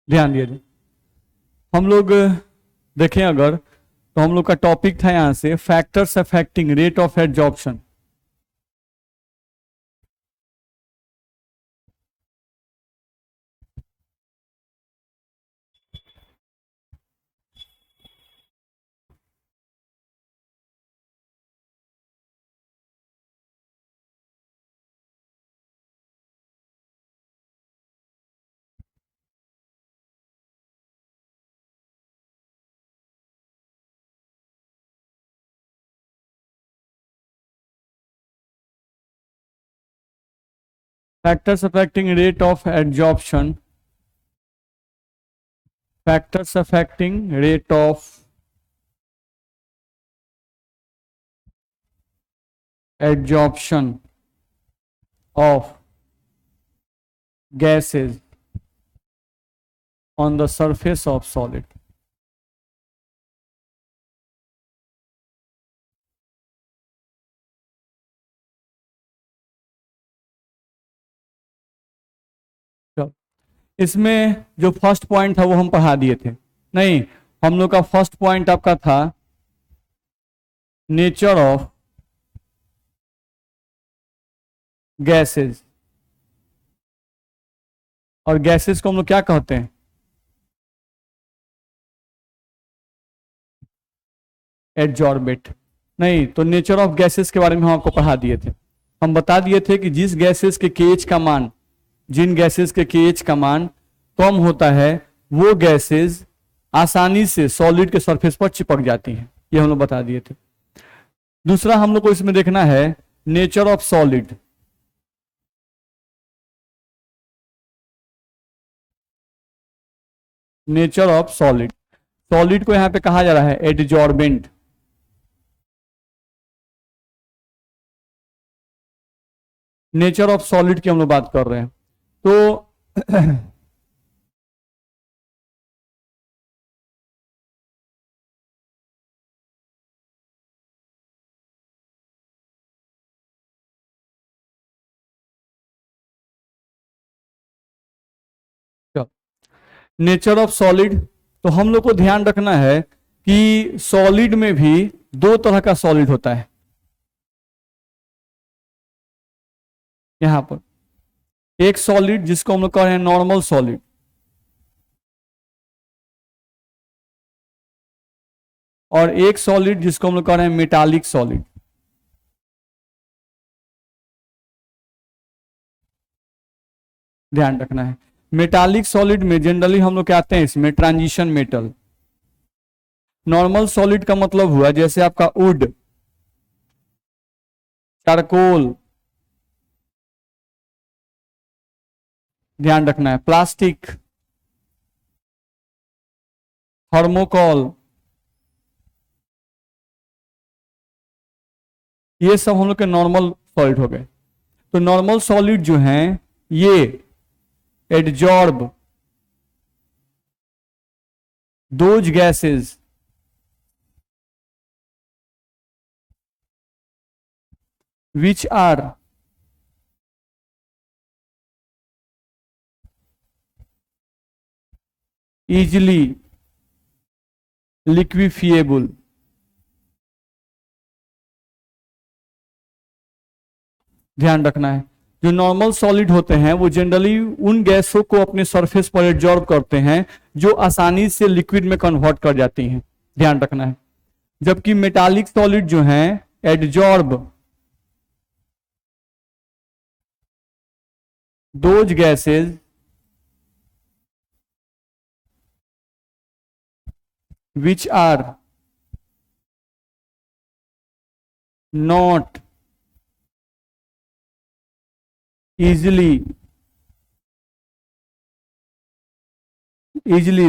ध्यान दिए। हम लोग देखें अगर, तो हम लोग का टॉपिक था यहां से factors affecting rate of absorption. Factors affecting rate of absorption, factors affecting rate of absorption of gases on the surface of solid। इसमें जो फर्स्ट पॉइंट था वो हम पढ़ा दिए थे। नहीं, हम लोग का फर्स्ट पॉइंट आपका था नेचर ऑफ गैसेस। और गैसेस को हम लोग क्या कहते हैं? एडजॉर्बेट। नहीं, तो नेचर ऑफ गैसेस के बारे में हम आपको पढ़ा दिए थे। हम बता दिए थे कि जिस गैसेस के केएच का मान, जिन गैसेस के केएच का मान कम होता है वो गैसेस आसानी से सॉलिड के सरफेस पर चिपक जाती हैं। ये हम लोग बता दिए थे। दूसरा हम लोग को इसमें देखना है nature of solid. Nature of solid, solid को यहां पे कहा जा रहा है एडजॉर्बेंट। नेचर ऑफ सॉलिड की हम लोग बात कर रहे हैं। तो नेचर ऑफ सॉलिड, तो हम लोग को ध्यान रखना है कि सॉलिड में भी दो तरह का सॉलिड होता है। यहां पर एक सॉलिड जिसको हम लोग कह रहे हैं नॉर्मल सॉलिड, और एक सॉलिड जिसको हम लोग कह रहे हैं मेटालिक सॉलिड। ध्यान रखना है, मेटालिक सॉलिड में जनरली हम लोग क्या आते हैं इसमें ट्रांजिशन मेटल। नॉर्मल सॉलिड का मतलब हुआ जैसे आपका वुड, चारकोल, ध्यान रखना है, प्लास्टिक, थर्मोकॉल, ये सब हम लोग के नॉर्मल सॉलिड हो गए। तो नॉर्मल सॉलिड जो हैं ये adsorb those gases which are easily liquefiable। ध्यान रखना है, जो नॉर्मल सॉलिड होते हैं वो जनरली उन गैसों को अपने सरफेस पर एब्जॉर्ब करते हैं जो आसानी से लिक्विड में कन्वर्ट कर जाती हैं। ध्यान रखना है। जबकि मेटालिक सॉलिड जो हैं absorb those gases which are not easily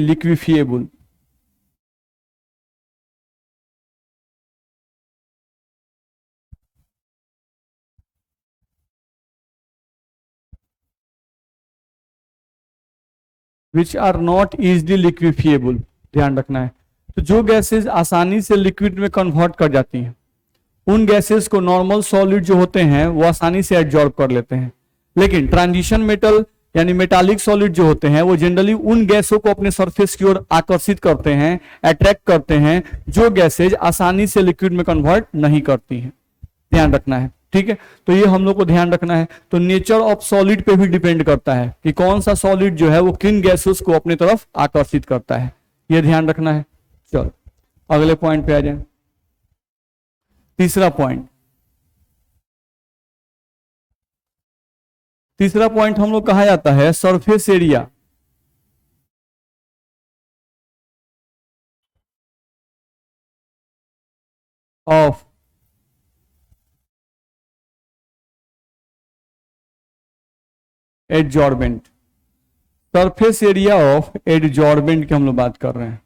liquefiable। which are not easily liquefiable। ध्यान रखना है। तो जो गैसेस आसानी से लिक्विड में कन्वर्ट कर जाती हैं उन गैसेस को नॉर्मल सॉलिड जो होते हैं वो आसानी से एब्जॉर्ब कर लेते हैं। लेकिन ट्रांजिशन मेटल यानी मेटालिक सॉलिड जो होते हैं वो जनरली उन गैसों को अपने सरफेस की ओर आकर्षित करते हैं, अट्रैक्ट करते हैं, जो गैसेज आसानी से लिक्विड में कन्वर्ट नहीं करती हैं। ध्यान रखना है, ठीक है। तो ये हम लोग को ध्यान रखना है। तो नेचर ऑफ सॉलिड पे भी डिपेंड करता है कि कौन सा सॉलिड जो है वो किन गैसेस को अपनी तरफ आकर्षित करता है, ये ध्यान रखना है। चलो अगले पॉइंट पे आ जाए। तीसरा पॉइंट हम लोग कहा जाता है surface area of adsorbent. Surface area of adsorbent की हम लोग बात कर रहे हैं।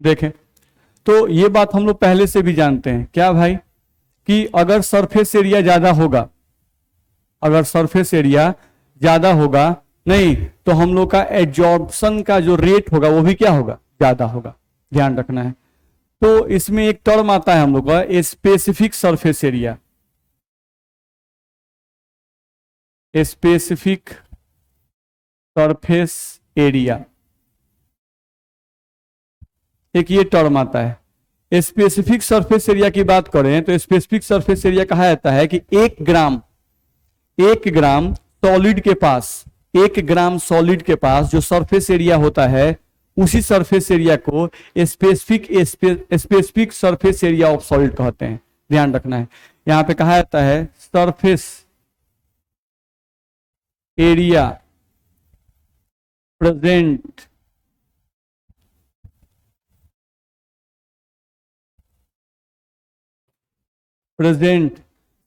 देखें तो ये बात हम लोग पहले से भी जानते हैं, क्या भाई, कि अगर सरफेस एरिया ज्यादा होगा, अगर सरफेस एरिया ज्यादा होगा नहीं तो हम लोग का एब्जॉर्प्शन का जो रेट होगा वो भी क्या होगा, ज्यादा होगा। ध्यान रखना है। तो इसमें एक टर्म आता है हम लोग का specific surface area, specific surface area, एक ये टर्म आता है। स्पेसिफिक सरफेस एरिया की बात करें तो स्पेसिफिक सरफेस एरिया कहा जाता है कि 1 ग्राम सॉलिड के पास, 1 ग्राम सॉलिड के पास जो सरफेस एरिया होता है उसी सरफेस एरिया को specific surface area of solid कहते हैं। ध्यान रखना है, यहां पे कहा जाता है surface area present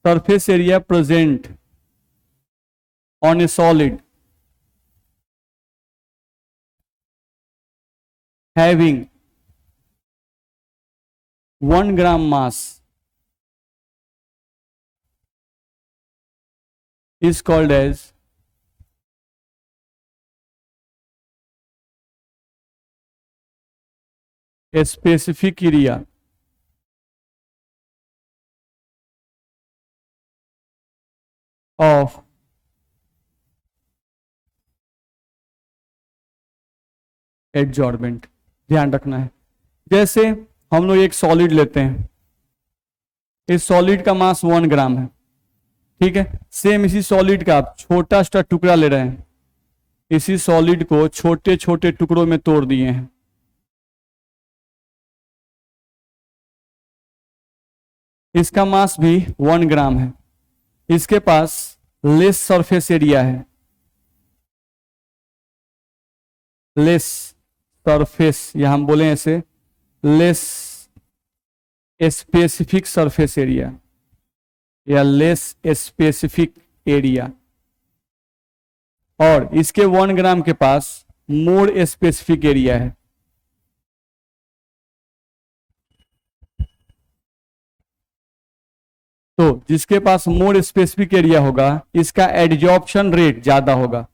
surface area present on a solid having 1 gram mass is called as a specific area of adsorbent. ध्यान रखना है, जैसे हम लोग एक सॉलिड लेते हैं, इस सॉलिड का मास 1 ग्राम है, ठीक है। सेम इसी सॉलिड का आप छोटा सा टुकड़ा ले रहे हैं, इसी सॉलिड को छोटे छोटे टुकड़ों में तोड़ दिए हैं, इसका मास भी 1 ग्राम है, इसके पास लेस सरफेस एरिया है, लेस सरफेस, यहां हम बोले ऐसे लेस स्पेसिफिक सरफेस एरिया या लेस स्पेसिफिक एरिया, और इसके 1 ग्राम के पास मोर स्पेसिफिक एरिया है। तो जिसके पास मोर स्पेसिफिक एरिया होगा इसका एडजॉर्प्शन रेट ज्यादा होगा।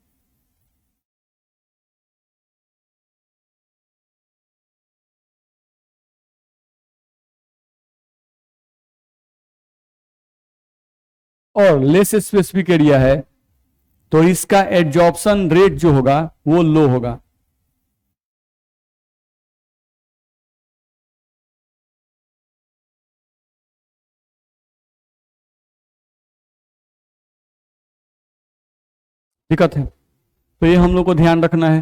और लेस स्पेसिफिक एरिया है तो इसका एडजॉर्प्शन रेट जो होगा वो लो होगा। दिक्कत है, तो ये हम लोग को ध्यान रखना है।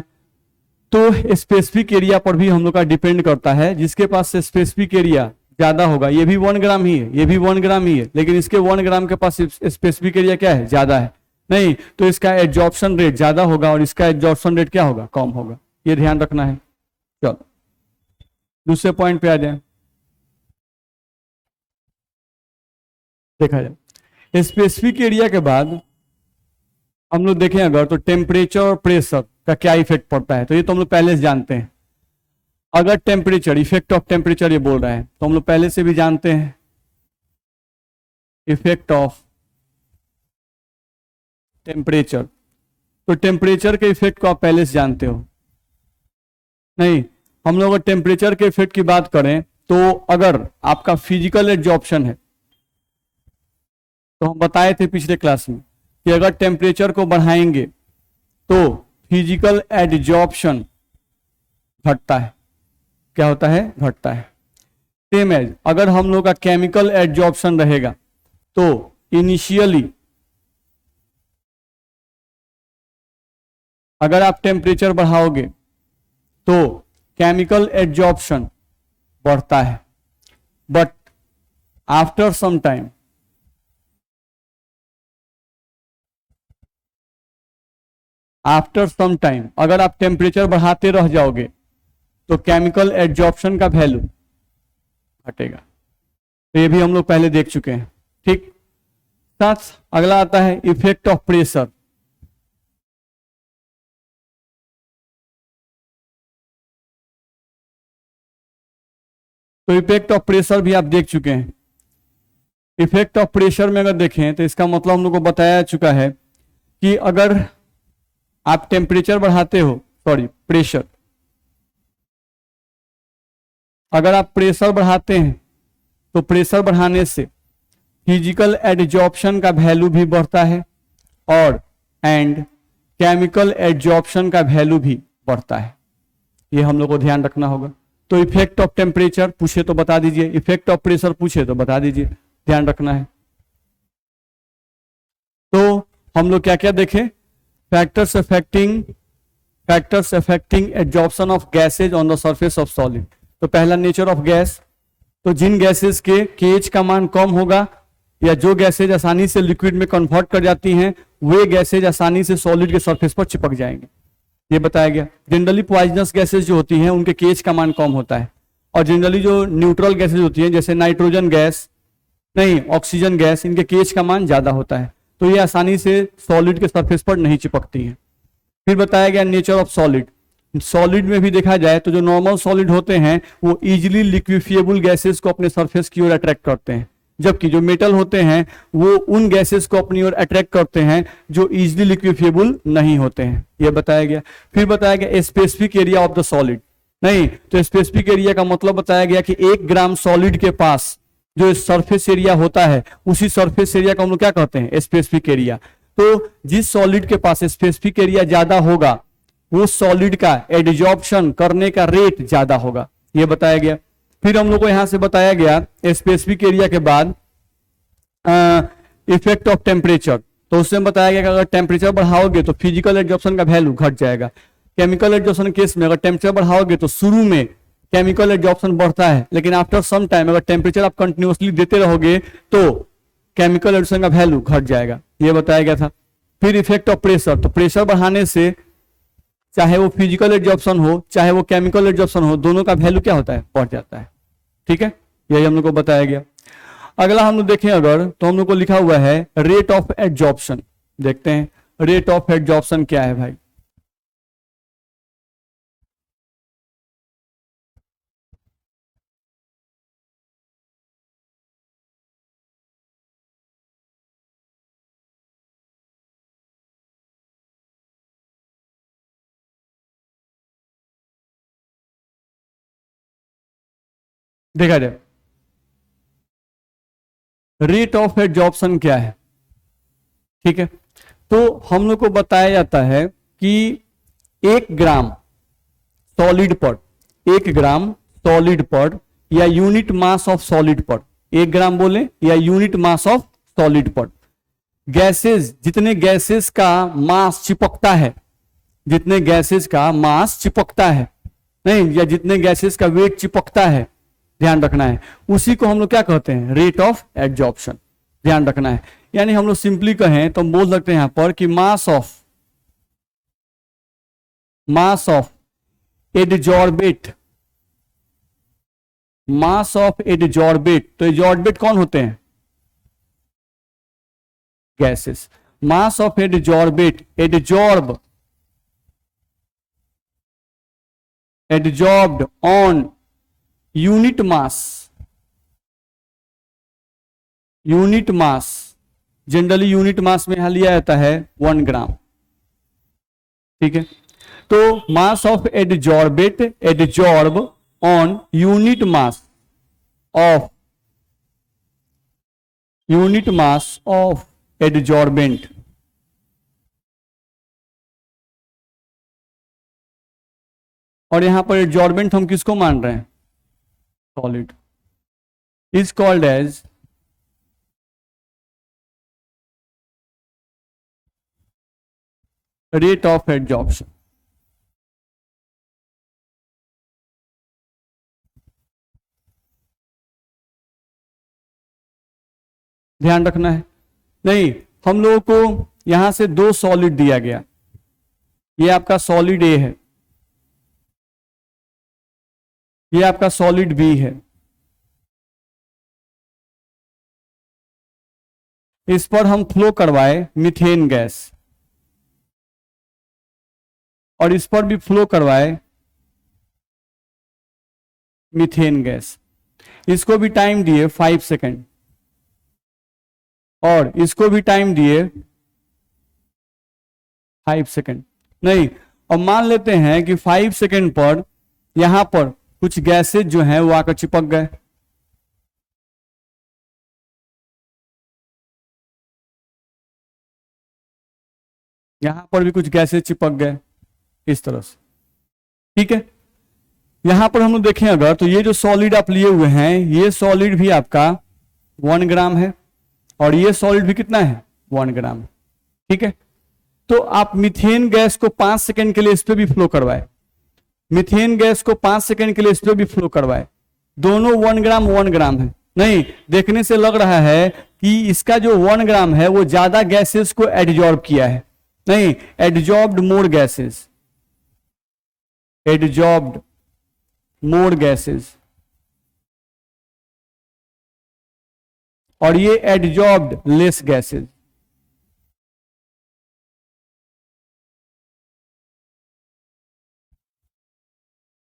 तो स्पेसिफिक एरिया पर भी हम लोग का डिपेंड करता है, जिसके पास स्पेसिफिक एरिया ज्यादा होगा, ये भी 1 ग्राम ही है, ये भी 1 ग्राम ही है, लेकिन इसके 1 ग्राम के पास स्पेसिफिक एरिया क्या है, ज्यादा है, नहीं तो इसका एब्जॉर्प्शन रेट ज्यादा होगा और इसका एब्जॉर्प्शन रेट क्या होगा, कम होगा। ये ध्यान रखना है। चलो दूसरे पॉइंट पे आ जाए, देखा जाए स्पेसिफिक एरिया के बाद हम लोग देखें अगर तो टेम्परेचर और प्रेशर का क्या इफेक्ट पड़ता है, तो ये तो हम लोग पहले से जानते हैं। अगर टेम्परेचर, इफेक्ट ऑफ टेम्परेचर ये बोल रहा है तो हम लोग पहले से भी जानते हैं इफेक्ट ऑफ टेम्परेचर। तो टेम्परेचर के इफेक्ट को आप पहले से जानते हो नहीं। हम लोग अगर टेम्परेचर के इफेक्ट की बात करें तो अगर आपका फिजिकल एब्जॉर्प्शन है, तो हम बताए थे पिछले क्लास में कि अगर टेम्परेचर को बढ़ाएंगे तो फिजिकल एडजॉर्प्शन घटता है। क्या होता है? घटता है। सेम एज अगर हम लोग का केमिकल एडजॉर्प्शन रहेगा तो इनिशियली अगर आप टेम्परेचर बढ़ाओगे तो केमिकल एडजॉर्प्शन बढ़ता है, बट आफ्टर सम टाइम अगर आप टेम्परेचर बढ़ाते रह जाओगे तो केमिकल एडजॉर्प्शन का वैल्यू घटेगा। तो ये भी हम लोग पहले देख चुके हैं। ठीक, साथ अगला आता है इफेक्ट ऑफ प्रेशर। तो इफेक्ट ऑफ प्रेशर भी आप देख चुके हैं। इफेक्ट ऑफ प्रेशर में अगर देखें तो इसका मतलब हम लोग को बताया चुका है कि अगर आप टेम्परेचर बढ़ाते हो, प्रेशर, अगर आप प्रेशर बढ़ाते हैं तो प्रेशर बढ़ाने से फिजिकल एडजॉर्प्शन का वैल्यू भी बढ़ता है और केमिकल एडजॉर्प्शन का वैल्यू भी बढ़ता है। ये हम लोग को ध्यान रखना होगा। तो इफेक्ट ऑफ टेम्परेचर पूछे तो बता दीजिए, इफेक्ट ऑफ प्रेशर पूछे तो बता दीजिए, ध्यान रखना है। तो हम लोग क्या क्या देखें? Factors affecting adsorption of gases on the surface of solid. तो पहला नेचर ऑफ गैस, तो जिन गैसेज के केएच का मान कम होगा या जो गैसेज आसानी से लिक्विड में कन्वर्ट कर जाती हैं वे गैसेज आसानी से सॉलिड के सरफेस पर चिपक जाएंगे, ये बताया गया। जनरली पॉइजनस गैसेज जो होती हैं उनके केएच का मान कम होता है, और जनरली जो न्यूट्रल गैसेज होती हैं जैसे ऑक्सीजन गैस, इनके केएच का मान ज्यादा होता है, तो ये आसानी से सॉलिड के सरफेस पर नहीं चिपकती हैं। फिर बताया गया नेचर ऑफ सॉलिड। सॉलिड में भी देखा जाए तो जो नॉर्मल सॉलिड होते हैं वो इजीली लिक्विफिएबल गैसेस को अपने सरफेस की ओर अट्रैक्ट करते हैं, जबकि जो मेटल होते हैं वो उन गैसेस को अपनी ओर अट्रैक्ट करते हैं जो इजीली लिक्विफिएबल नहीं होते हैं, ये बताया गया। फिर बताया गया specific area of the solid. नहीं, तो स्पेसिफिक एरिया का मतलब बताया गया कि 1 ग्राम सॉलिड के पास जो सरफेस एरिया होता है उसी सरफेस एरिया को हम लोग क्या कहते हैं? Specific area. तो जिस सॉलिड के पास स्पेसिफिक एरिया ज्यादा होगा वो सॉलिड का एडजॉर्प्शन करने का रेट ज्यादा होगा, ये बताया गया। फिर हम लोग को यहां से बताया गया स्पेसिफिक एरिया के बाद इफेक्ट ऑफ टेम्परेचर। तो उससे बताया गया कि अगर टेम्परेचर बढ़ाओगे तो फिजिकल एडजॉर्प्शन का वैल्यू घट जाएगा। केमिकल एडजॉर्प्शन केस में अगर टेम्परेचर बढ़ाओगे तो शुरू में केमिकल एडजॉर्प्शन बढ़ता है, लेकिन आफ्टर सम टाइम अगर टेम्परेचर आप कंटिन्यूअसली देते रहोगे तो केमिकल एडजॉर्प्शन का वैल्यू घट जाएगा, ये बताया गया था। फिर इफेक्ट ऑफ प्रेशर, तो प्रेशर बढ़ाने से चाहे वो फिजिकल एडजॉर्प्शन हो चाहे वो केमिकल एडजॉर्प्शन हो, दोनों का वैल्यू क्या होता है? बढ़ जाता है। ठीक है, यही हम लोग को बताया गया। अगला हम लोग देखें अगर तो हम लोग को लिखा हुआ है रेट ऑफ एडजॉर्प्शन। देखते हैं रेट ऑफ एडजॉर्प्शन क्या है भाई। देखा जाए रेट ऑफ एडजॉर्प्शन क्या है। ठीक है, तो हम लोग को बताया जाता है कि 1 ग्राम सॉलिड पर या यूनिट मास ऑफ सॉलिड पर, 1 ग्राम बोले या यूनिट मास ऑफ सॉलिड पर गैसेस, जितने गैसेस का मास चिपकता है, जितने गैसेस का मास चिपकता है, नहीं, या जितने गैसेस का वेट चिपकता है, ध्यान रखना है, उसी को हम लोग क्या कहते हैं? रेट ऑफ एडजॉर्प्शन, ध्यान रखना है। यानी हम लोग सिंपली कहें तो हम बोल सकते हैं यहां पर कि मास ऑफ एडजॉर्बेट, तो एडजॉर्बेट कौन होते हैं? Gases. Mass of adsorbate, adsorbed on unit mass, generally unit mass में यहां लिया जाता है 1 ग्राम। ठीक है, तो mass of adsorb on unit mass of unit mass of adsorbent. और यहां पर एडजॉर्बेंट हम किसको मान रहे हैं? Solid. Is called as rate of adsorption. ध्यान रखना है। नहीं, हम लोगों को यहां से दो सॉलिड दिया गया, ये आपका सॉलिड ए है, ये आपका सॉलिड बी है। इस पर हम फ्लो करवाए मीथेन गैस, और इस पर भी फ्लो करवाए मीथेन गैस। इसको भी टाइम दिए 5 सेकेंड, और इसको भी टाइम दिए 5 सेकेंड। नहीं, अब मान लेते हैं कि 5 सेकेंड पर यहां पर कुछ गैसेज जो हैं वो आकर चिपक गए। यहां पर भी कुछ गैसेज चिपक गए इस तरह से, ठीक है। यहां पर हम लोग देखें अगर, तो ये जो सॉलिड आप लिए हुए हैं, ये सॉलिड भी आपका 1 ग्राम है, और ये सॉलिड भी कितना है? 1 ग्राम, ठीक है। तो आप मीथेन गैस को 5 सेकेंड के लिए इस पे भी फ्लो करवाए, मीथेन गैस को 5 सेकेंड के लिए इस पे भी फ्लो करवाए, दोनों 1 ग्राम 1 ग्राम है। नहीं, देखने से लग रहा है कि इसका जो 1 ग्राम है वो ज्यादा गैसेस को एडजॉर्ब किया है। नहीं, एडजॉर्ब्ड मोर गैसेस, एडजॉर्ब्ड मोर गैसेस, और ये एडजॉर्ब्ड लेस गैसेस।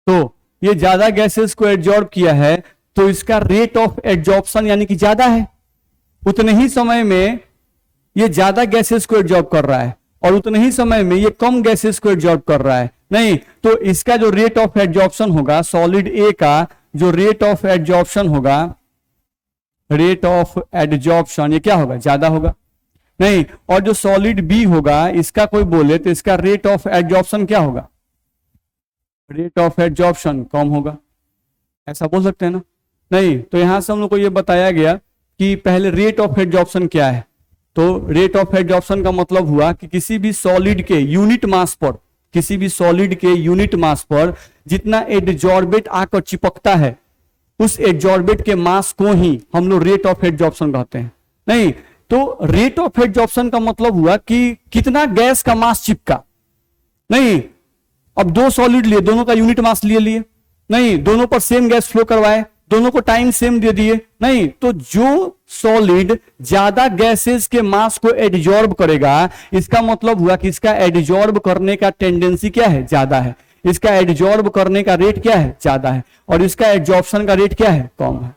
तो ये ज्यादा गैसेस को एडजॉर्ब किया है, तो इसका रेट ऑफ एडजॉर्प्शन यानी कि ज्यादा है। उतने ही समय में ये ज्यादा गैसेस को एडजॉर्ब कर रहा है, और उतने ही समय में ये कम गैसेस को एडजॉर्ब कर रहा है। नहीं, तो इसका जो रेट ऑफ एडजॉर्प्शन होगा, सॉलिड ए का जो रेट ऑफ एडजॉर्प्शन होगा, रेट ऑफ एडजॉर्प्शन ये क्या होगा? ज्यादा होगा। नहीं, और जो सॉलिड बी होगा, इसका कोई बोले तो इसका रेट ऑफ एडजॉर्प्शन क्या होगा? रेट ऑफ एडजॉर्प्शन कम होगा, ऐसा बोल सकते हैं ना। नहीं, तो यहां से हम लोग को यह बताया गया कि पहले रेट ऑफ एडजॉर्प्शन क्या है। तो रेट ऑफ एडजॉर्प्शन का मतलब हुआ कि किसी भी सॉलिड के यूनिट मास पर, किसी भी सॉलिड के यूनिट मास पर जितना एडजॉर्बेट आकर चिपकता है, उस एडजॉर्बेट के मास को ही हम लोग रेट ऑफ एडजॉर्प्शन कहते हैं। नहीं, तो रेट ऑफ एडजॉर्प्शन का मतलब हुआ कि कितना गैस का मास चिपका। नहीं, अब दो सॉलिड लिए, दोनों का यूनिट मास लिए लिए, नहीं, दोनों पर सेम गैस फ्लो करवाए, दोनों को टाइम सेम दे दिए। नहीं, तो जो सॉलिड ज्यादा गैसेस के मास को एडजॉर्ब करेगा, इसका मतलब हुआ कि इसका एडजॉर्ब करने का टेंडेंसी क्या है? ज्यादा है। इसका एडजॉर्ब करने का रेट क्या है? ज्यादा है। और इसका एडजॉर्प्शन का रेट क्या है? कम है।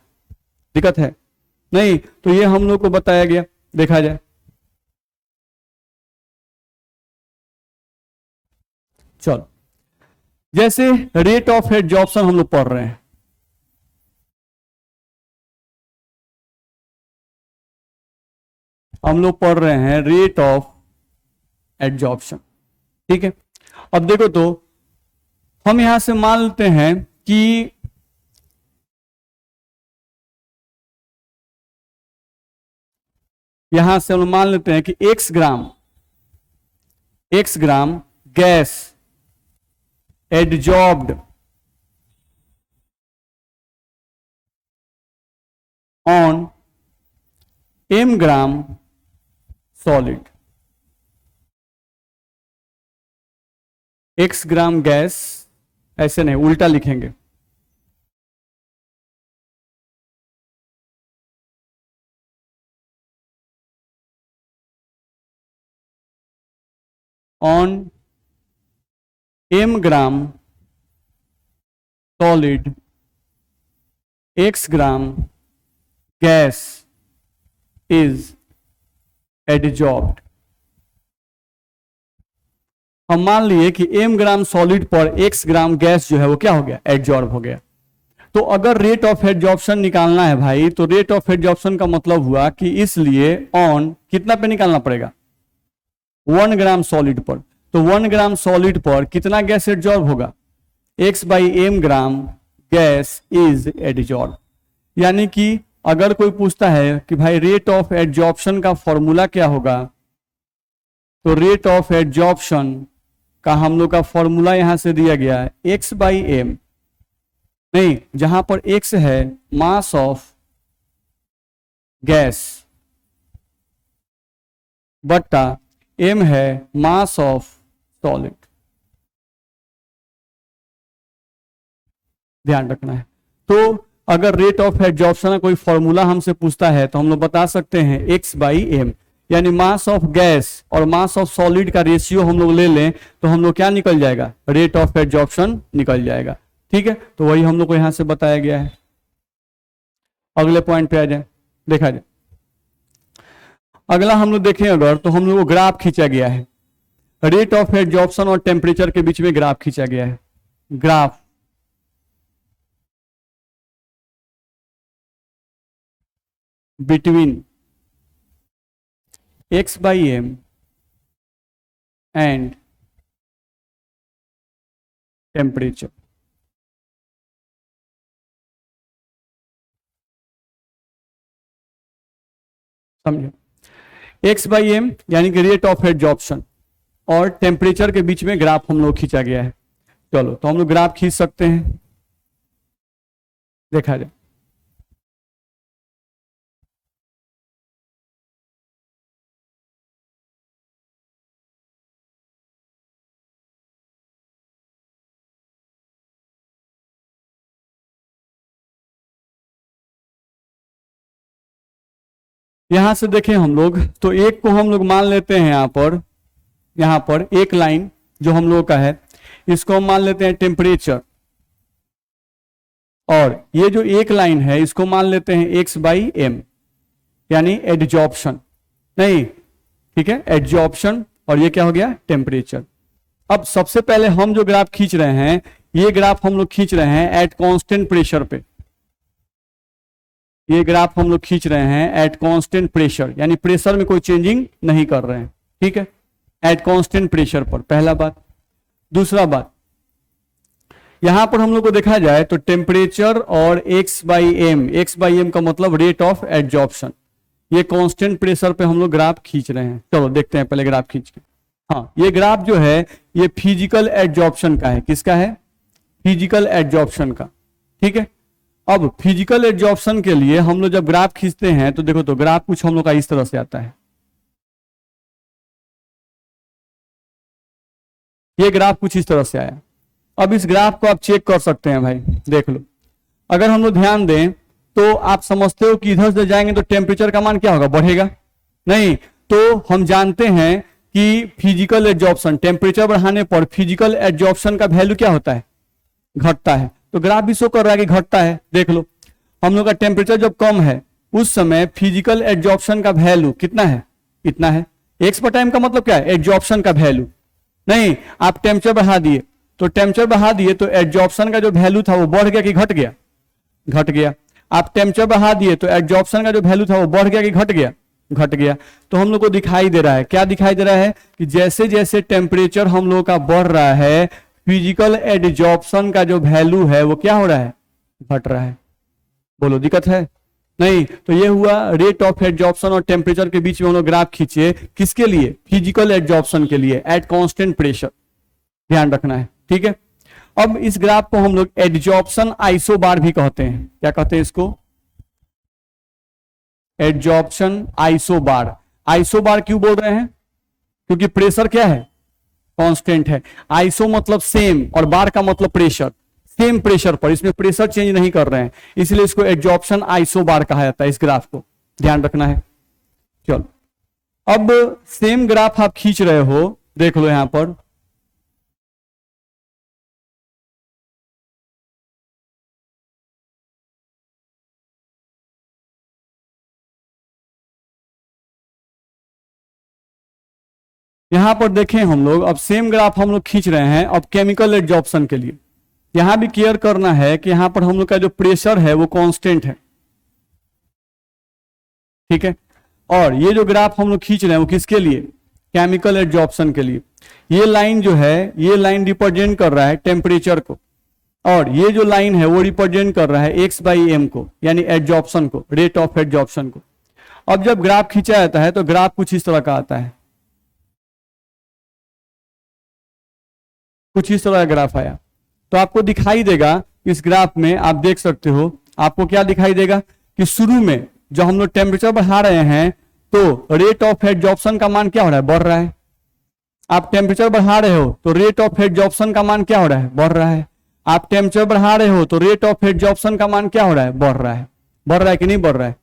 दिक्कत है? नहीं, तो ये हम लोग को बताया गया। देखा जाए, चलो, जैसे रेट ऑफ एडजॉर्प्शन हम लोग पढ़ रहे हैं, हम लोग पढ़ रहे हैं रेट ऑफ एडजॉर्प्शन, ठीक है। अब देखो, तो हम यहां से मान लेते हैं कि यहां से हम मान लेते हैं कि x gram gas adsorbed on m gram solid. x gram gas, ऐसे नहीं, उल्टा लिखेंगे, on m gram solid x gram gas is adsorbed. हम मान लिए कि m ग्राम सॉलिड पर x ग्राम गैस जो है वो क्या हो गया? एडजॉर्ब हो गया। तो अगर रेट ऑफ एड्जॉर्प्शन निकालना है भाई, तो रेट ऑफ एड्जॉर्प्शन का मतलब हुआ कि इसलिए ऑन कितना पे निकालना पड़ेगा, 1 ग्राम सॉलिड पर। तो 1 ग्राम सॉलिड पर कितना गैस एड्जॉर्ब होगा, x/m gram gas is adsorb. यानी कि अगर कोई पूछता है कि भाई रेट ऑफ एड्जॉर्प्शन का फॉर्मूला क्या होगा, तो रेट ऑफ एड्जॉर्प्शन का हम लोग का फॉर्मूला यहां से दिया गया है x/m, नहीं, जहां पर x है मास ऑफ गैस बट्टा m है मास ऑफ सॉलिड। ध्यान रखना है। तो अगर रेट ऑफ एड्जॉर्प्शन का कोई फॉर्मूला हमसे पूछता है तो हम लोग बता सकते हैं x/m, यानी मास ऑफ गैस और मास ऑफ सॉलिड का रेशियो हम लोग ले लें तो हम लोग क्या निकल जाएगा, रेट ऑफ एड्जॉर्प्शन निकल जाएगा। ठीक है, तो वही हम लोग को यहां से बताया गया है। अगले पॉइंट पे आ जाए, देखा जाए। अगला हम लोग देखें अगर, तो हम लोग को ग्राफ खींचा गया है, रेट ऑफ एड्जॉर्प्शन और टेम्परेचर के बीच में ग्राफ खींचा गया है। Graph between x/m and temperature. समझो, x/m यानी कि रेट ऑफ एड्जॉर्प्शन और टेम्परेचर के बीच में ग्राफ हम लोग खींचा गया है। चलो, तो हम लोग ग्राफ खींच सकते हैं, देखा जाए। यहां से देखें हम लोग, तो एक को हम लोग मान लेते हैं यहां पर एक लाइन जो हम लोग का है, इसको हम मान लेते हैं टेम्परेचर, और ये जो एक लाइन है इसको मान लेते हैं x/m यानी एड्जॉर्प्शन, नहीं, ठीक है, एड्जॉर्प्शन, और ये क्या हो गया, टेम्परेचर। अब सबसे पहले हम जो ग्राफ खींच रहे हैं, ये ग्राफ हम लोग खींच रहे हैं एट कांस्टेंट प्रेशर पे। ये ग्राफ हम लोग खींच रहे हैं एट कांस्टेंट प्रेशर, यानी प्रेशर में कोई चेंजिंग नहीं कर रहे हैं। ठीक है, एट कांस्टेंट प्रेशर पर, पहला बात। दूसरा बात, यहां पर हम लोग को देखा जाए तो टेम्परेचर और x/m का मतलब रेट ऑफ एड्जॉर्प्शन, ये कांस्टेंट प्रेशर पे हम लोग ग्राफ खींच रहे हैं। चलो देखते हैं पहले ग्राफ खींच के। हाँ, ये ग्राफ जो है ये फिजिकल एड्जॉर्प्शन का है। किसका है, फिजिकल एड्जॉर्प्शन का। ठीक है, अब फिजिकल एड्जॉर्प्शन के लिए हम लोग जब ग्राफ खींचते हैं तो देखो, तो ग्राफ कुछ हम लोग का इस तरह से आता है। ये ग्राफ कुछ इस तरह से आया। अब इस ग्राफ को आप चेक कर सकते हैं भाई, देख लो। अगर हम लोग ध्यान दें तो आप समझते हो कि इधर से जाएंगे तो टेम्परेचर का मान क्या होगा, बढ़ेगा, नहीं। तो हम जानते हैं कि फिजिकल एड्जॉर्प्शन, टेम्परेचर बढ़ाने पर फिजिकल एड्जॉर्प्शन का वैल्यू क्या होता है, घटता है। तो ग्राफ भी शो कर रहा है कि घटता है। देख लो, हम लोग का टेम्परेचर जब कम है उस समय फिजिकल एड्जॉर्प्शन का वैल्यू कितना है, इतना है। x/m का मतलब क्या है, एड्जॉर्प्शन का वैल्यू, नहीं। आप टेम्परेचर बढ़ा दिए तो एड्जॉर्प्शन का जो वैल्यू था वो बढ़ गया कि घट गया, घट गया। आप टेम्परेचर बढ़ा दिए तो एड्जॉर्प्शन का जो वैल्यू था वो बढ़ गया कि घट गया, घट गया। तो हम लोग को दिखाई दे रहा है, क्या दिखाई दे रहा है, कि जैसे जैसे टेम्परेचर हम लोग का बढ़ रहा है, फिजिकल एड्जॉर्प्शन का जो वैल्यू है वो क्या हो रहा है, घट रहा है। बोलो, दिक्कत है, नहीं। तो ये हुआ रेट ऑफ एड्जॉर्प्शन और टेम्परेचर के बीच में हम लोग ग्राफ खींचे, किसके लिए, फिजिकल एड्जॉर्प्शन के लिए एट कांस्टेंट प्रेशर। ध्यान रखना है, ठीक है। अब इस ग्राफ को हम लोग एड्जॉर्प्शन आइसोबार भी कहते हैं। क्या कहते हैं इसको, एड्जॉर्प्शन आइसोबार। आइसोबार क्यों बोल रहे हैं, क्योंकि प्रेशर क्या है, कांस्टेंट है। आइसो मतलब सेम और बार का मतलब प्रेशर, सेम प्रेशर पर, इसमें प्रेशर चेंज नहीं कर रहे हैं, इसलिए इसको एड्जॉर्प्शन आइसोबार कहा जाता है। इस ग्राफ को ध्यान रखना है। चलो, अब सेम ग्राफ आप खींच रहे हो, देख लो यहां पर। यहां पर देखें हम लोग, अब सेम ग्राफ हम लोग खींच रहे हैं अब केमिकल एड्जॉर्प्शन के लिए। यहां भी केयर करना है कि यहां पर हम लोग का जो प्रेशर है वो कांस्टेंट है, ठीक है। और ये जो ग्राफ हम लोग खींच रहे हैं वो किसके लिए, केमिकल एड्जॉर्प्शन के लिए। ये लाइन जो है, ये लाइन रिप्रेजेंट कर रहा है टेम्परेचर को, और ये जो लाइन है वो रिप्रेजेंट कर रहा है x/m को, यानी एड्जॉर्प्शन को, रेट ऑफ एड्जॉर्प्शन को। अब जब ग्राफ खींचा जाता है तो ग्राफ कुछ इस तरह का आता है, कुछ इस तरह का ग्राफ आया। तो आपको दिखाई देगा इस ग्राफ में, आप देख सकते हो, आपको क्या दिखाई देगा कि शुरू में जब हम लोग टेम्परेचर बढ़ा रहे हैं तो रेट ऑफ एड्जॉर्प्शन का मान क्या हो रहा है, बढ़ रहा है। आप टेम्परेचर बढ़ा रहे हो तो रेट ऑफ एड्जॉर्प्शन का मान क्या हो रहा है, बढ़ रहा है। आप टेम्परेचर बढ़ा रहे हो तो रेट ऑफ एड्जॉर्प्शन का मान क्या हो रहा है, बढ़ रहा है। बढ़ रहा है कि नहीं बढ़ रहा है,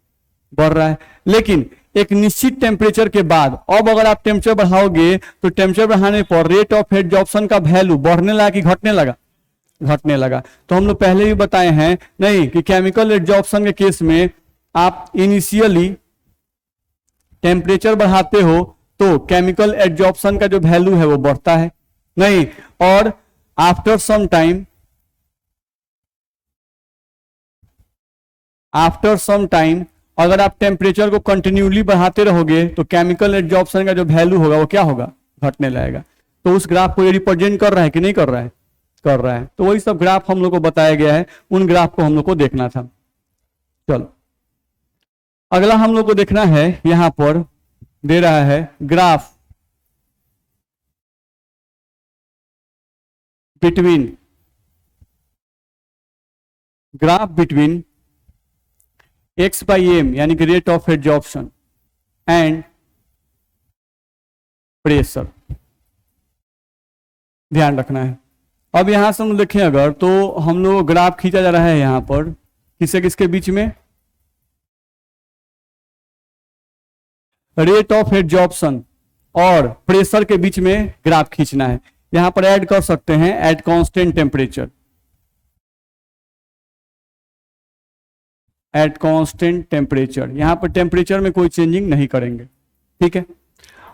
बढ़ रहा है। लेकिन एक निश्चित टेम्परेचर के बाद अब अगर आप टेम्परेचर बढ़ाओगे तो टेम्परेचर बढ़ाने पर रेट ऑफ एड्जॉर्प्शन का वैल्यू बढ़ने लगा कि घटने लगा, घटने लगा। तो हम लोग पहले भी बताए हैं नहीं कि केमिकल एड्जॉर्प्शन के केस में आप इनिशियली टेम्परेचर बढ़ाते हो तो केमिकल एड्जॉर्प्शन का जो वैल्यू है वो बढ़ता है नहीं, और आफ्टर सम टाइम अगर आप टेम्परेचर को कंटिन्यूली बढ़ाते रहोगे तो केमिकल एड्जॉर्प्शन का जो वैल्यू होगा वो क्या होगा, घटने लगेगा। तो उस ग्राफ को ये रिप्रेजेंट कर रहा है कि नहीं कर रहा है, कर रहा है। तो वही सब ग्राफ हम लोग को बताया गया है, उन ग्राफ को हम लोग को देखना था। चलो अगला हम लोग को देखना है, यहां पर दे रहा है ग्राफ बिटवीन x/m यानी कि rate of adsorption and pressure, ध्यान रखना है। अब यहां से हम देखें अगर तो हम लोग ग्राफ खींचा जा रहा है यहां पर किससे किसके बीच में, रेट ऑफ एड्जॉर्प्शन और प्रेशर के बीच में ग्राफ खींचना है। यहां पर ऐड कर सकते हैं at constant temperature, at constant temperature. यहां पर टेम्परेचर में कोई चेंजिंग नहीं करेंगे, ठीक है।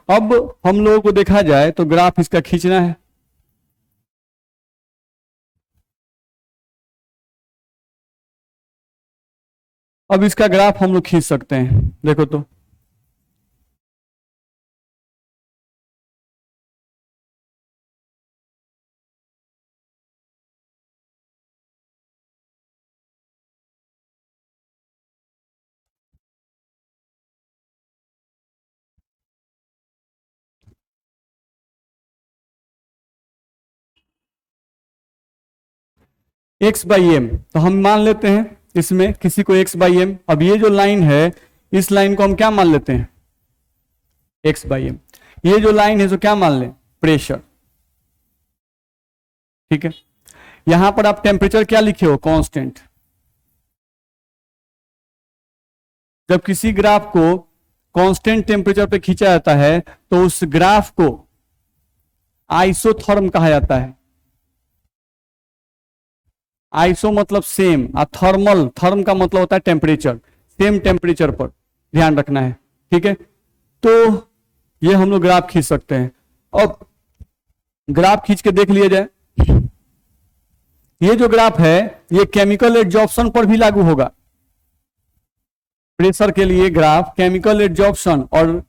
अब हम लोगों को देखा जाए तो ग्राफ इसका खींचना है। अब इसका ग्राफ हम लोग खींच सकते हैं, देखो तो x/m, तो हम मान लेते हैं इसमें किसी को x/m। अब ये जो लाइन है इस लाइन को हम क्या मान लेते हैं, x/m। ये जो लाइन है तो क्या मान लें, प्रेशर, ठीक है। यहां पर आप टेम्परेचर क्या लिखे हो, कांस्टेंट। जब किसी ग्राफ को कांस्टेंट टेम्परेचर पे खींचा जाता है तो उस ग्राफ को आइसोथर्म कहा जाता है। आइसो मतलब सेम, और थर्मल, थर्म का मतलब होता है टेम्परेचर, सेम टेम्परेचर पर, ध्यान रखना है, ठीक है। तो ये हम लोग ग्राफ खींच सकते हैं। और ग्राफ खींच के देख लिया जाए, ये जो ग्राफ है ये केमिकल एड्जॉर्प्शन पर भी लागू होगा। प्रेशर के लिए ग्राफ केमिकल एड्जॉर्प्शन और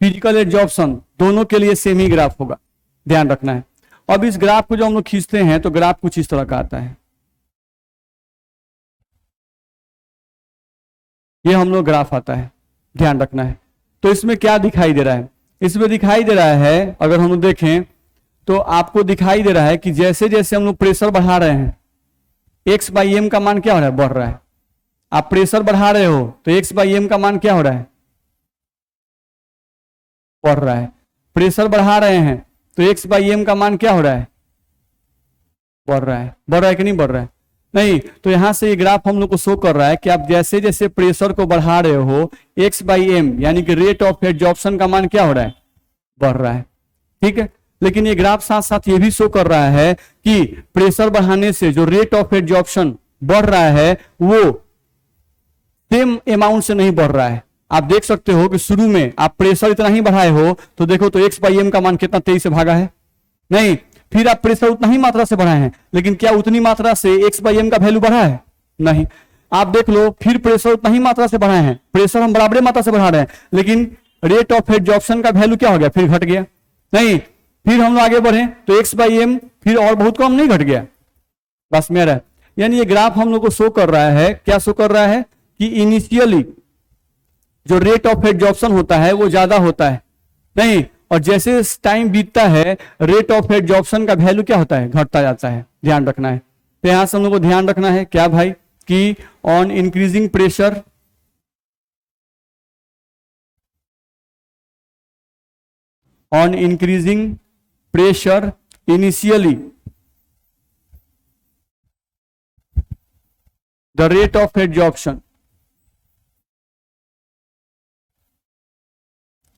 फिजिकल एड्जॉर्प्शन दोनों के लिए सेम ही ग्राफ होगा, ध्यान रखना है। अब इस ग्राफ को जो हम लोग खींचते हैं तो ग्राफ कुछ इस तरह का आता है। ये हम लोग ग्राफ आता है, ध्यान रखना है। तो इसमें क्या दिखाई दे रहा है, इसमें दिखाई दे रहा है, अगर हम लोग देखें तो आपको दिखाई दे रहा है कि जैसे जैसे हम लोग प्रेशर बढ़ा रहे हैं x/m का मान क्या हो रहा है, बढ़ रहा है। आप प्रेशर बढ़ा रहे हो तो x/m का मान क्या हो रहा है, बढ़ रहा है। प्रेशर बढ़ा रहे हैं तो x/m का मान क्या हो रहा है, बढ़ रहा है। बढ़ रहा है कि नहीं बढ़ रहा है, नहीं। तो यहां से ये ग्राफ हम लोग को शो कर रहा है कि आप जैसे जैसे प्रेशर को बढ़ा रहे हो x/m यानी कि रेट ऑफ एड्जॉर्प्शन का मान क्या हो रहा है, बढ़ रहा है, ठीक है। लेकिन ये ग्राफ साथ साथ ये भी शो कर रहा है कि प्रेशर बढ़ाने से जो रेट ऑफ एड्जॉर्प्शन बढ़ रहा है वो सेम अमाउंट से नहीं बढ़ रहा है। आप देख सकते हो कि शुरू में आप प्रेशर इतना ही बढ़ाए हो तो देखो तो x/m का मान कितना 23 से भागा है, नहीं। फिर आप प्रेशर उतना ही मात्रा से बढ़ाए हैं, लेकिन क्या उतनी मात्रा से x/m का वैल्यू बढ़ा है? नहीं। आप देख लो, फिर प्रेशर उतना ही मात्रा से बढ़ाए हैं, प्रेशर हम बराबर मात्रा से बढ़ा रहे हैं, लेकिन रेट ऑफ एब्जॉर्प्शन का वैल्यू क्या हो गया? फिर घट गया। नहीं, फिर हम लोग आगे बढ़े तो x/m फिर और बहुत कम नहीं घट गया? बस मेरा, यानी ये ग्राफ हम लोग को शो कर रहा है, क्या शो कर रहा है कि इनिशियली जो रेट ऑफ एब्जॉर्प्शन होता है वो ज्यादा होता है, नहीं, और जैसे टाइम बीतता है रेट ऑफ एब्जॉर्प्शन का वैल्यू क्या होता है? घटता जाता है। ध्यान रखना है। तो यहां से हम लोग को ध्यान रखना है क्या भाई कि on increasing pressure initially the rate of adsorption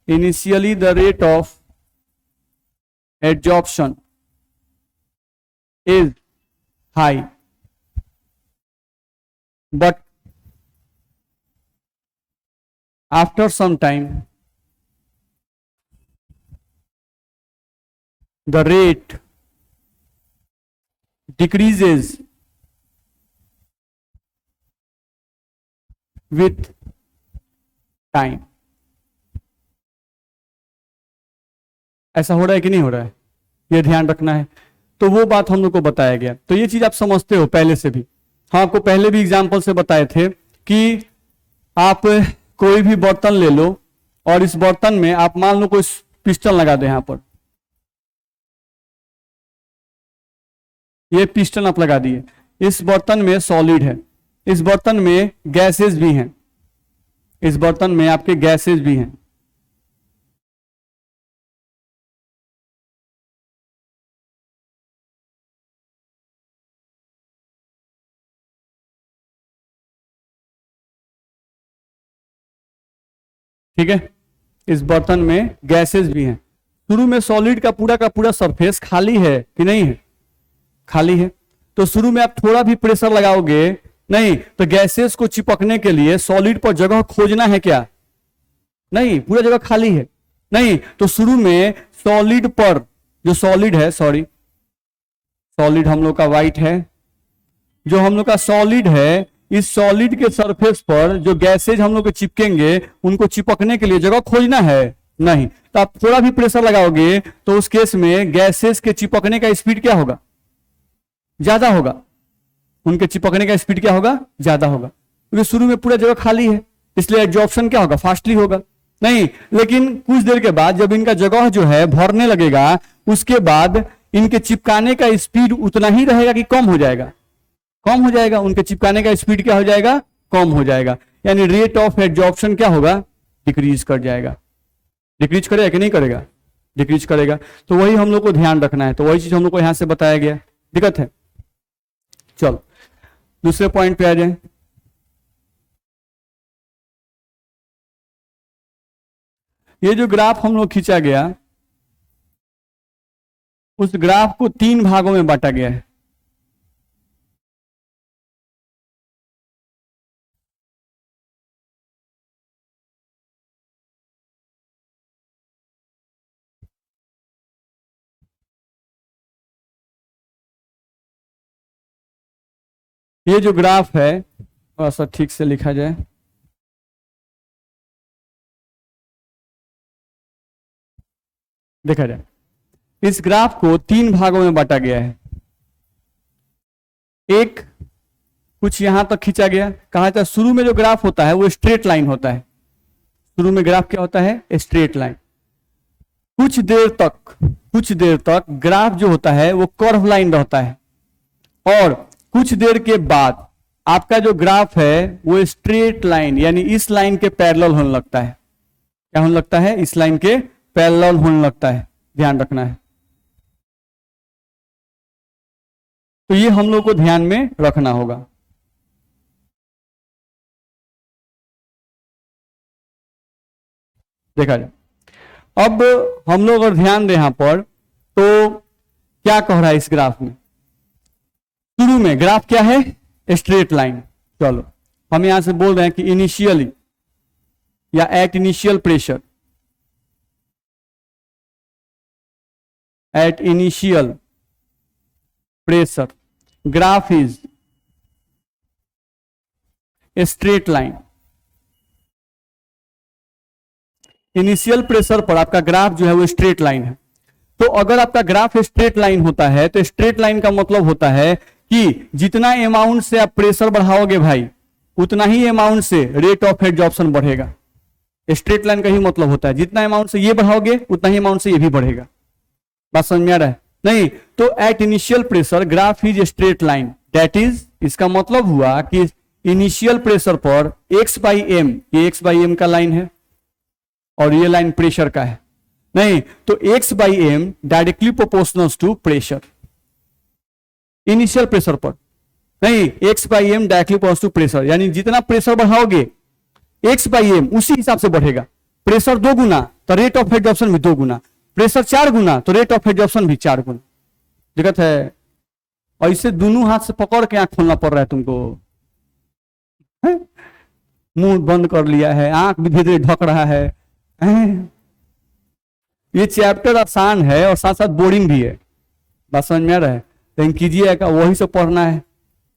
initially the rate of adsorption is high, but after some time the rate decreases with time। ऐसा हो रहा है कि नहीं हो रहा है? ये ध्यान रखना है। तो वो बात हम लोग को बताया गया, तो ये चीज आप समझते हो पहले से भी। हाँ, आपको पहले भी एग्जाम्पल से बताए थे कि आप कोई भी बर्तन ले लो और इस बर्तन में आप मान लो कोई पिस्टन लगा दो। यहां पर ये पिस्टन आप लगा दिए, इस बर्तन में सॉलिड है, इस बर्तन में गैसेस भी हैं, इस बर्तन में आपके गैसेस भी हैं। ठीक है, इस बर्तन में गैसेस भी हैं। शुरू में सॉलिड का पूरा सरफेस खाली है कि नहीं है? खाली है। तो शुरू में आप थोड़ा भी प्रेशर लगाओगे नहीं, तो गैसेस को चिपकने के लिए सॉलिड पर जगह खोजना है क्या? नहीं, पूरा जगह खाली है। नहीं, तो शुरू में सॉलिड पर जो सॉलिड है, सॉलिड हम लोग का व्हाइट है, जो हम लोग का सॉलिड है, इस सॉलिड के सरफेस पर जो गैसेज हम लोग को चिपकेंगे उनको चिपकने के लिए जगह खोजना है नहीं। तो आप थोड़ा भी प्रेशर लगाओगे तो उस केस में गैसेज के चिपकने का स्पीड क्या होगा? ज्यादा होगा। उनके चिपकने का स्पीड क्या होगा? ज्यादा होगा, क्योंकि शुरू में पूरा जगह खाली है, इसलिए एब्जॉर्प्शन क्या होगा? फास्टली होगा। नहीं, लेकिन कुछ देर के बाद जब इनका जगह जो है भरने लगेगा, उसके बाद इनके चिपकाने का स्पीड उतना ही रहेगा कि कम हो जाएगा? कम हो जाएगा। उनके चिपकाने का स्पीड क्या हो जाएगा? कम हो जाएगा। यानी रेट ऑफ एब्जॉर्प्शन क्या होगा? डिक्रीज कर जाएगा। डिक्रीज करेगा कि नहीं करेगा? डिक्रीज करेगा। तो वही हम लोग को ध्यान रखना है, तो वही चीज हम लोग को यहां से बताया गया। दिक्कत है? चलो दूसरे पॉइंट पे आ जाए। ये जो ग्राफ हम लोग खींचा गया, उस ग्राफ को 3 भागों में बांटा गया है। ये जो ग्राफ है, थोड़ा सा ठीक से लिखा जाए। देखा जाए, इस ग्राफ को 3 भागों में बांटा गया है। एक कुछ यहां तक खींचा गया, कहा था शुरू में जो ग्राफ होता है वो स्ट्रेट लाइन होता है। शुरू में ग्राफ क्या होता है? Straight line. कुछ देर तक ग्राफ जो होता है वो कर्व लाइन रहता है, और कुछ देर के बाद आपका जो ग्राफ है वो स्ट्रेट लाइन यानी इस लाइन के पैरेलल होने लगता है। क्या होने लगता है? इस लाइन के पैरेलल होने लगता है। ध्यान रखना है। तो ये हम लोग को ध्यान में रखना होगा। देखा जाए, अब हम लोग अगर ध्यान दें यहां पर, तो क्या कह रहा है इस ग्राफ में? शुरू में ग्राफ क्या है? Straight line. चलो हम यहां से बोल रहे हैं कि इनिशियली या at initial pressure, pressure, graph is a straight line. Initial pressure पर आपका ग्राफ जो है वो स्ट्रेट लाइन है। तो अगर आपका ग्राफ स्ट्रेट लाइन होता है तो स्ट्रेट लाइन का मतलब होता है कि जितना अमाउंट से आप प्रेशर बढ़ाओगे भाई, उतना ही अमाउंट से रेट ऑफ एब्जॉर्प्शन बढ़ेगा। स्ट्रेट लाइन का ही मतलब होता है जितना अमाउंट से ये बढ़ाओगे उतना ही अमाउंट से ये भी बढ़ेगा। बात समझ में आ रहा है? नहीं तो at initial pressure graph is straight line, that is, इसका मतलब हुआ कि इनिशियल प्रेशर पर x बाई एम, ये x बाई एम का लाइन है और ये लाइन प्रेशर का है। नहीं तो x by m directly proportional to pressure, initial pressure पर। नहीं, x by m directly proportional to pressure, यानी जितना प्रेशर बढ़ाओगे x बाई एम उसी हिसाब से बढ़ेगा। प्रेशर 2 गुना तो रेट ऑफ एब्जॉर्प्शन भी 2 गुना, प्रेशर 4 गुना तो रेट ऑफ एब्जॉर्प्शन भी 4 गुना। दिक्कत है? और इसे दोनों हाथ से पकड़ के आंख खोलना पड़ रहा है तुमको, मुंह बंद कर लिया है, आंख भी धीरे धीरे ढक रहा है। ये चैप्टर आसान है और साथ साथ बोरिंग भी है। बात समझ में आ रहा है? लेकिन कीजिएगा वही से पढ़ना है।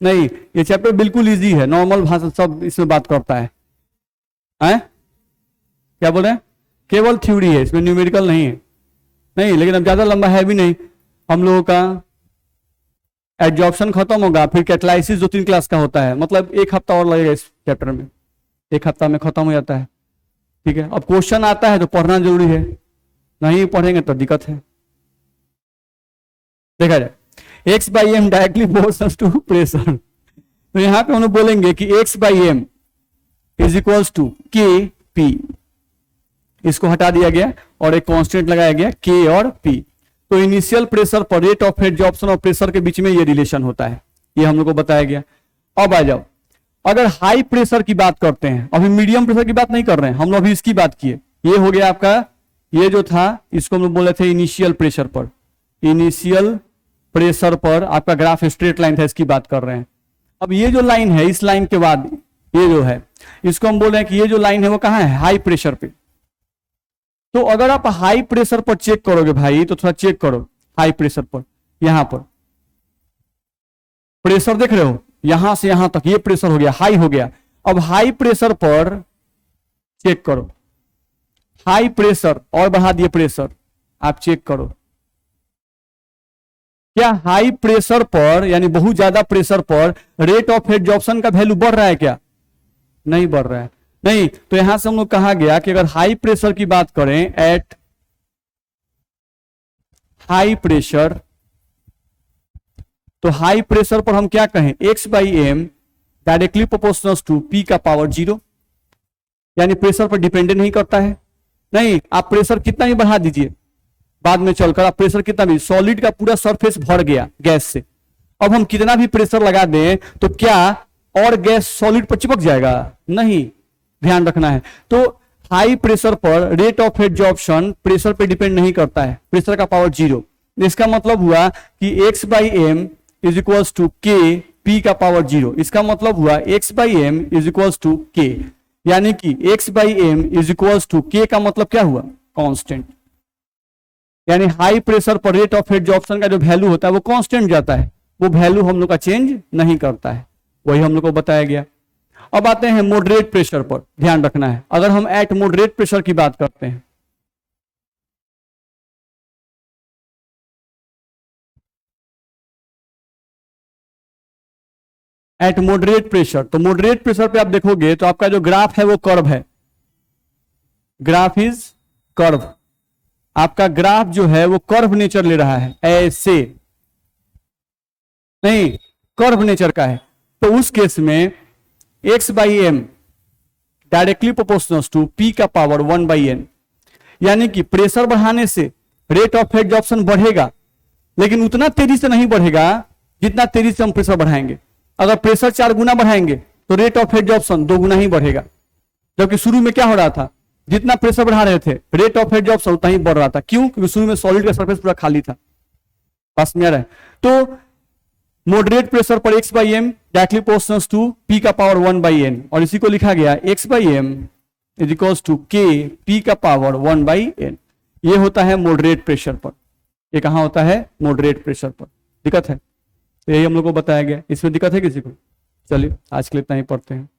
नहीं, ये चैप्टर बिल्कुल इजी है, नॉर्मल भाषा सब इसमें बात करता है। क्या बोल रहे हैं? केवल थ्योरी है, इसमें न्यूमेरिकल नहीं है। नहीं, लेकिन अब ज्यादा लंबा है भी नहीं। हम लोगों का एब्जॉर्प्शन खत्म होगा, फिर कैटालाइसिस 2-3 क्लास का होता है, मतलब 1 हफ्ता और लगेगा इस चैप्टर में, 1 हफ्ता में खत्म हो जाता है। ठीक है, अब क्वेश्चन आता है तो पढ़ना जरूरी है, नहीं पढ़ेंगे तो दिक्कत है। देखा जाए, x by m directly proportional to pressure, तो यहां पे हम लोग बोलेंगे कि x by m is equals to k p, इसको हटा दिया गया और एक कांस्टेंट लगाया गया k और p। तो इनिशियल प्रेशर पर रेट ऑफ एब्जॉर्प्शन और प्रेशर के बीच में ये रिलेशन होता है, ये हम लोग को बताया गया। अब आ जाओ, अगर हाई प्रेशर की बात करते हैं, अभी मीडियम प्रेशर की बात नहीं कर रहे हैं हम लोग, अभी इसकी बात किए। ये हो गया आपका, ये जो था इसको हम लोग बोले थे इनिशियल प्रेशर पर, इनिशियल प्रेशर पर आपका ग्राफ स्ट्रेट लाइन था, इसकी बात कर रहे हैं। अब ये जो लाइन है, इस लाइन के बाद ये जो है, इसको हम बोल रहे हैं कि ये जो लाइन है वो कहां है? हाई प्रेशर पे। तो अगर आप हाई प्रेशर पर चेक करोगे भाई, तो थोड़ा चेक करो हाई प्रेशर पर, यहां पर प्रेशर देख रहे हो, यहां से यहां तक ये प्रेशर हो गया, हाई हो गया। अब हाई प्रेशर पर चेक करो, हाई प्रेशर और बढ़ा दिए प्रेशर, आप चेक करो क्या हाई प्रेशर पर, यानी बहुत ज्यादा प्रेशर पर रेट ऑफ एब्जॉर्प्शन का वैल्यू बढ़ रहा है क्या? नहीं बढ़ रहा है। नहीं, तो यहां से हम लोग कहा गया कि अगर हाई प्रेशर की बात करें, एट हाई प्रेशर, तो हाई प्रेशर पर हम क्या कहें? x by m directly proportional to p का पावर 0, यानी प्रेशर पर डिपेंडेंट नहीं करता है। नहीं, आप प्रेशर कितना ही बढ़ा दीजिए, बाद में चलकर आप प्रेशर कितना भी, सॉलिड का पूरा सरफेस भर गया गैस से, अब हम कितना भी प्रेशर लगा दें तो क्या और गैस सॉलिड पर चिपक जाएगा? नहीं, ध्यान रखना है। तो हाई प्रेशर पर रेट ऑफ एब्जॉर्प्शन प्रेशर पे डिपेंड नहीं करता है, प्रेशर का पावर 0। इसका मतलब हुआ कि x by m is equals to k p का पावर 0। इसका मतलब हुआ x by m is equals to k, यानी कि x by m is equals to k का मतलब क्या हुआ? कांस्टेंट। यानी हाई प्रेशर पर रेट ऑफ एब्जॉर्प्शन का जो वैल्यू होता है वो कांस्टेंट जाता है, वो वैल्यू हम लोग का चेंज नहीं करता है, वही हम लोग को बताया गया। अब आते हैं मॉडरेट प्रेशर पर, ध्यान रखना है। अगर हम एट मॉडरेट प्रेशर की बात करते हैं, एट मॉडरेट प्रेशर, तो मॉडरेट प्रेशर पे आप देखोगे तो आपका जो ग्राफ है वो कर्व है, ग्राफ इज कर्व। आपका ग्राफ जो है वो कर्व नेचर ले रहा है, ऐसे नहीं, कर्व नेचर का है। तो उस केस में x by m directly proportional to p का पावर 1 बाई n, यानी कि प्रेशर बढ़ाने से रेट ऑफ एब्जॉर्प्शन बढ़ेगा, लेकिन उतना तेजी से नहीं बढ़ेगा जितना तेजी से हम प्रेशर बढ़ाएंगे। अगर प्रेशर 4 गुना बढ़ाएंगे तो रेट ऑफ एब्जॉर्प्शन 2 गुना ही बढ़ेगा, जबकि शुरू में क्या हो रहा था, जितना प्रेशर बढ़ा रहे थे रेट ऑफ एब्जॉर्प्शन उतना ही बढ़ रहा था। क्यों? क्योंकि शुरू में सॉलिड का सरफेस पूरा खाली था। पास में आ रहा है। तो मॉडरेट प्रेशर पर x by m directly proportional to p का पावर 1 बाई n, और इसी को लिखा गया x by m is equals to k p का पावर 1 बाई n। ये होता है मॉडरेट प्रेशर पर। ये कहां होता है? मॉडरेट प्रेशर पर। दिक्कत है? तो यही हम लोग को बताया गया। इसमें दिक्कत है किसी को? चलिए आज के लिए इतना ही पढ़ते हैं।